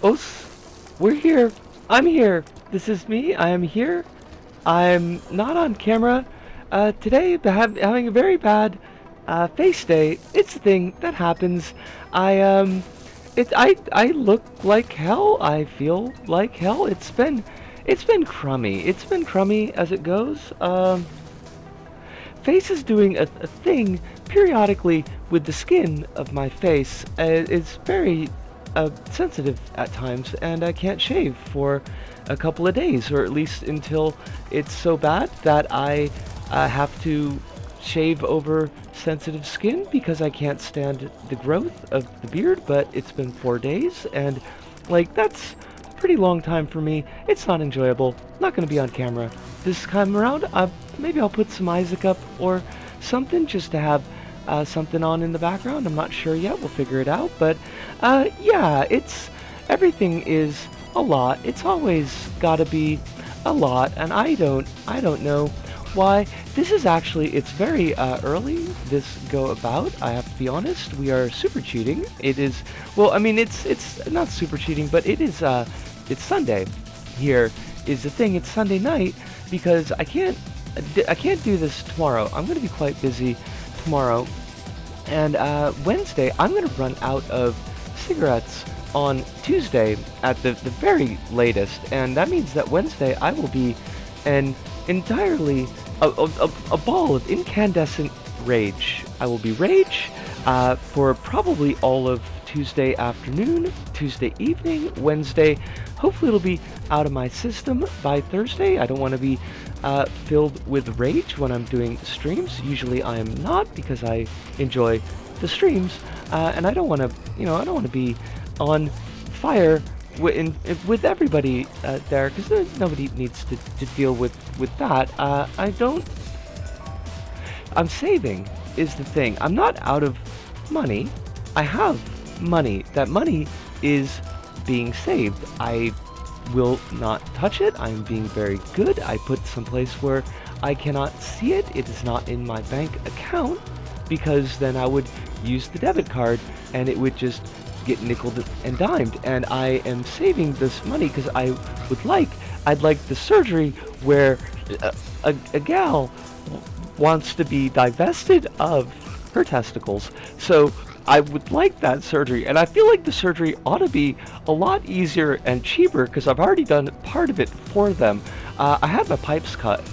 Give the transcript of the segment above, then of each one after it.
Os, we're here. I'm here. This is me. I am here. I'm not on camera. Today, having a very bad face day. It's a thing that happens. I look like hell. I feel like hell. It's been crummy. It's been crummy as it goes. Face is doing a thing periodically with the skin of my face. It's very sensitive at times, and I can't shave for a couple of days, or at least until it's so bad that I have to shave over sensitive skin because I can't stand the growth of the beard. But it's been 4 days, and like that's a pretty long time for me. It's not enjoyable. Not going to be on camera this time around. Maybe I'll put some Isaac up or something just to have something on in the background. I'm not sure yet. We'll figure it out. But yeah, everything is a lot. It's always got to be a lot, and I don't know why. This is actually, it's very early, this go about. I have to be honest. We are super cheating. It is, well, I mean, it's not super cheating, but it is, it's Sunday. Here is the thing. It's Sunday night because I can't do this tomorrow. I'm going to be quite busy tomorrow. And Wednesday, I'm going to run out of cigarettes on Tuesday at the very latest. And that means that Wednesday, I will be an entirely a ball of incandescent rage. I will be rage for probably all of Tuesday afternoon, Tuesday evening, Wednesday. Hopefully it'll be out of my system by Thursday. I don't want to be filled with rage when I'm doing streams. Usually I am not, because I enjoy the streams, and I don't want to, I don't want to be on fire with everybody there, because nobody needs to deal with that. I'm saving is the thing. I'm not out of money. I have money. That money is being saved. I will not touch it. I'm being very good. I put someplace where I cannot see it. It is not in my bank account, because then I would use the debit card and it would just get nickeled and dimed. And I am saving this money because I'd like the surgery where a gal wants to be divested of her testicles. So I would like that surgery, and I feel like the surgery ought to be a lot easier and cheaper because I've already done part of it for them. I had my pipes cut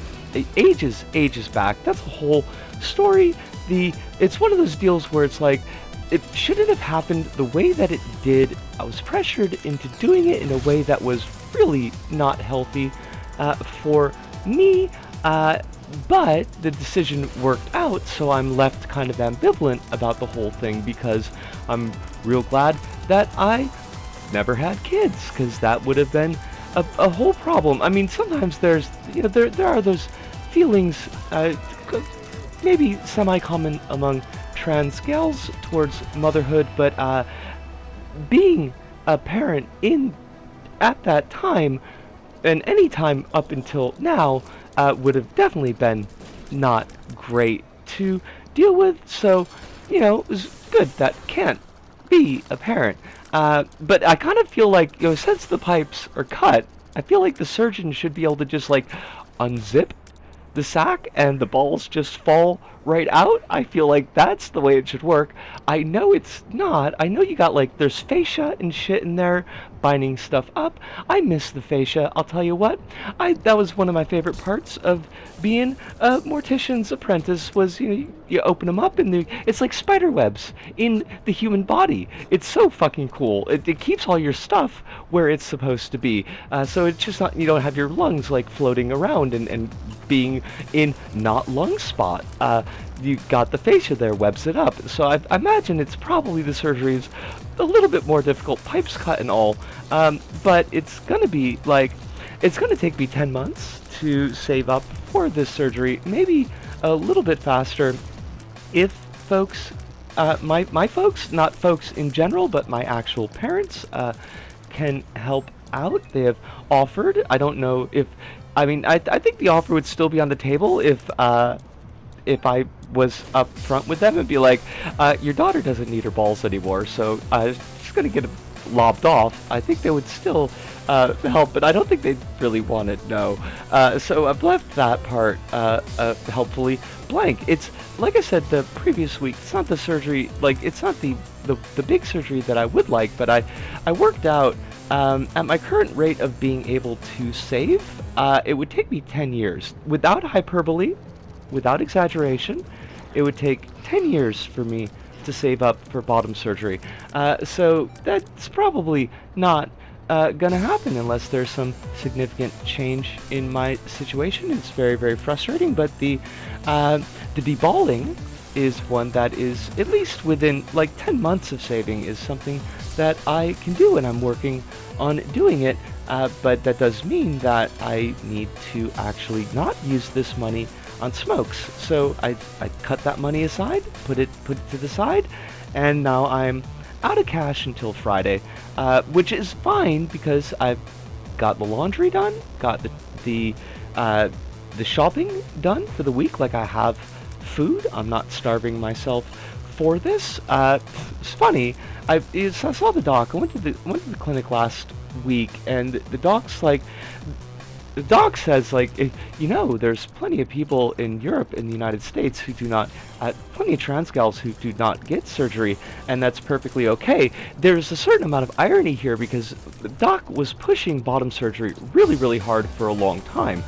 ages back. That's a whole story. It's one of those deals where it's like, it shouldn't have happened the way that it did. I was pressured into doing it in a way that was really not healthy for me. But the decision worked out, so I'm left kind of ambivalent about the whole thing, because I'm real glad that I never had kids, because that would have been a whole problem. I mean, sometimes there's, there are those feelings, maybe semi-common among trans gals towards motherhood, but being a parent at that time, and any time up until now, would have definitely been not great to deal with. So, it was good that can't be a parent. But I kind of feel like, since the pipes are cut, I feel like the surgeon should be able to just like unzip the sac and the balls just fall right out. I feel like that's the way it should work. I know it's not. I know you got there's fascia and shit in there binding stuff up. I miss the fascia, I'll tell you what. That was one of my favorite parts of being a mortician's apprentice, was you open them up and it's like spider webs in the human body. It's so fucking cool. It keeps all your stuff where it's supposed to be. So it's just not, you don't have your lungs floating around and being in not lung spot. You got the fascia there, webs it up. So I imagine it's probably the surgery is a little bit more difficult, pipes cut and all, but it's gonna be it's gonna take me 10 months to save up for this surgery, maybe a little bit faster if folks, my folks, not folks in general, but my actual parents, can help out. They have offered. I don't know if, I think the offer would still be on the table if I was up front with them and be like, your daughter doesn't need her balls anymore, so she's gonna get lobbed off, I think they would still help, but I don't think they'd really want to know. So I've left that part helpfully blank. It's like I said the previous week. It's not the surgery, like it's not the big surgery that I would like, but I worked out at my current rate of being able to save. It would take me 10 years, without hyperbole, without exaggeration. It would take 10 years for me to save up for bottom surgery. So that's probably not gonna happen unless there's some significant change in my situation. It's very, very frustrating, but the deballing is one that is, at least within like 10 months of saving, is something that I can do, and I'm working on doing it. But that does mean that I need to actually not use this money on smokes. So I cut that money aside, put it to the side, and now I'm out of cash until Friday, which is fine because I've got the laundry done, got the shopping done for the week. Like, I have food. I'm not starving myself for this. It's funny. I saw the doc. I went to the clinic last week, and the doc's like, the doc says, like, there's plenty of people in Europe and the United States who do not, plenty of trans gals who do not get surgery, and that's perfectly okay. There's a certain amount of irony here because the doc was pushing bottom surgery really, really hard for a long time.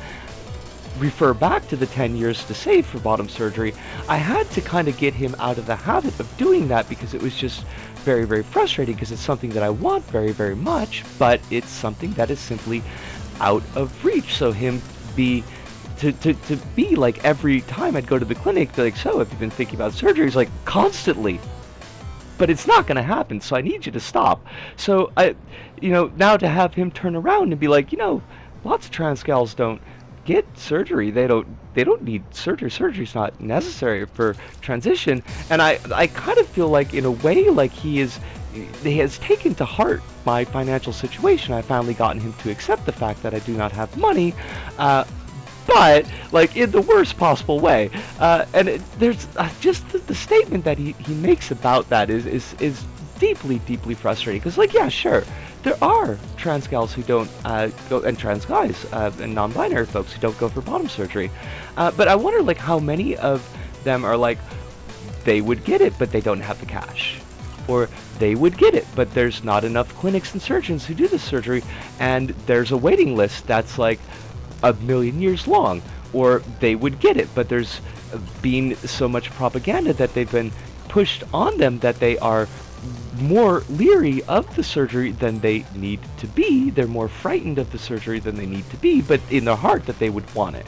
Refer back to the 10 years to save for bottom surgery. I had to kind of get him out of the habit of doing that because it was just very, very frustrating, because it's something that I want very, very much, but it's something that is simply out of reach. So him to be like, every time I'd go to the clinic, they're like, so have you been thinking about surgery? He's like, constantly. But it's not going to happen, so I need you to stop. So now to have him turn around and be like, lots of trans gals don't get surgery. They don't need surgery. Surgery's not necessary for transition. And I kind of feel like, in a way, like he has taken to heart my financial situation. I've finally gotten him to accept the fact that I do not have money, but like in the worst possible way. And there's just the statement that he makes about that is deeply, deeply frustrating. Because, like, yeah, sure, there are trans gals who don't go, and trans guys and non-binary folks who don't go for bottom surgery. But I wonder, like, how many of them are like, they would get it, but they don't have the cash. Or they would get it, but there's not enough clinics and surgeons who do this surgery, and there's a waiting list that's like 1,000,000 years long. Or they would get it, but there's been so much propaganda that they've been pushed on them that they are more leery of the surgery than they need to be. They're more frightened of the surgery than they need to be, but in their heart that they would want it.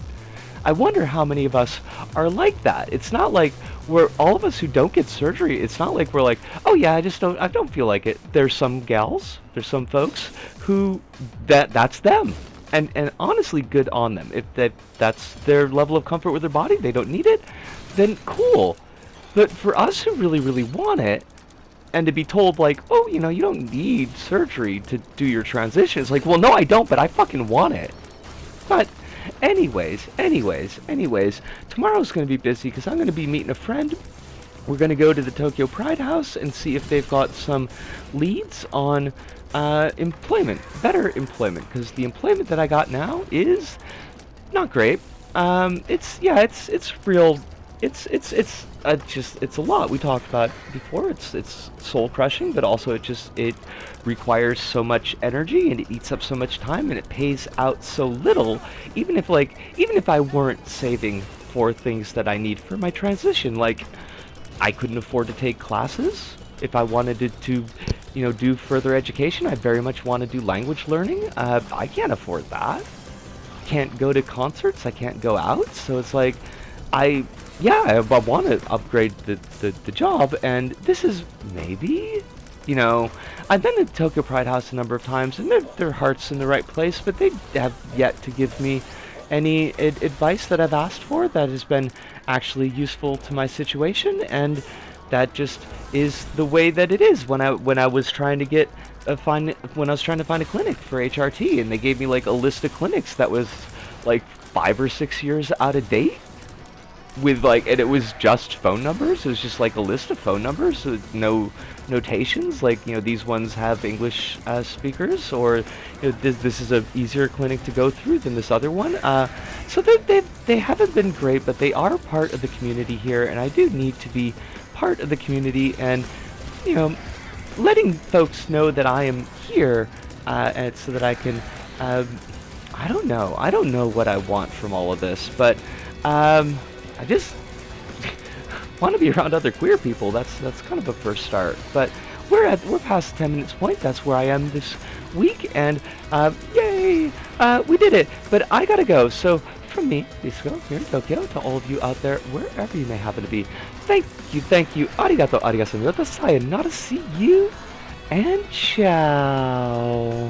I wonder how many of us are like that. It's not like we're, all of us who don't get surgery, it's not like we're like, oh yeah, I don't feel like it. There's some gals, there's some folks who that's them. And honestly, good on them. If that's their level of comfort with their body, they don't need it, then cool. But for us who really, really want it, and to be told, like, oh, you don't need surgery to do your transition. It's like, well, no, I don't, but I fucking want it. But anyways, tomorrow's going to be busy because I'm going to be meeting a friend. We're going to go to the Tokyo Pride House and see if they've got some leads on employment, better employment, because the employment that I got now is not great. It's real. It's a lot. We talked about before. It's soul crushing, but also it requires so much energy and it eats up so much time and it pays out so little. Even if I weren't saving for things that I need for my transition, like I couldn't afford to take classes. If I wanted to do further education, I very much want to do language learning. I can't afford that. Can't go to concerts. I can't go out. So it's like, I want to upgrade the job, and this is maybe, I've been to Tokyo Pride House a number of times, and their heart's in the right place, but they have yet to give me any advice that I've asked for that has been actually useful to my situation, and that just is the way that it is. When I was trying to find a clinic for HRT, and they gave me like a list of clinics that was like 5 or 6 years out of date, with like, and it was just phone numbers. It was just like a list of phone numbers with no notations, like, these ones have English speakers, or this is a easier clinic to go through than this other one. So they haven't been great, but they are part of the community here, and I do need to be part of the community, and letting folks know that I am here, and so that I can, I don't know what I want from all of this, but I just want to be around other queer people. That's kind of a first start. But we're past the 10 minutes point. That's where I am this week, and yay, we did it. But I gotta go. So from me, Mihkel, here in Tokyo, to all of you out there, wherever you may happen to be, thank you, arigato, arigato, sayonara, see you, and ciao.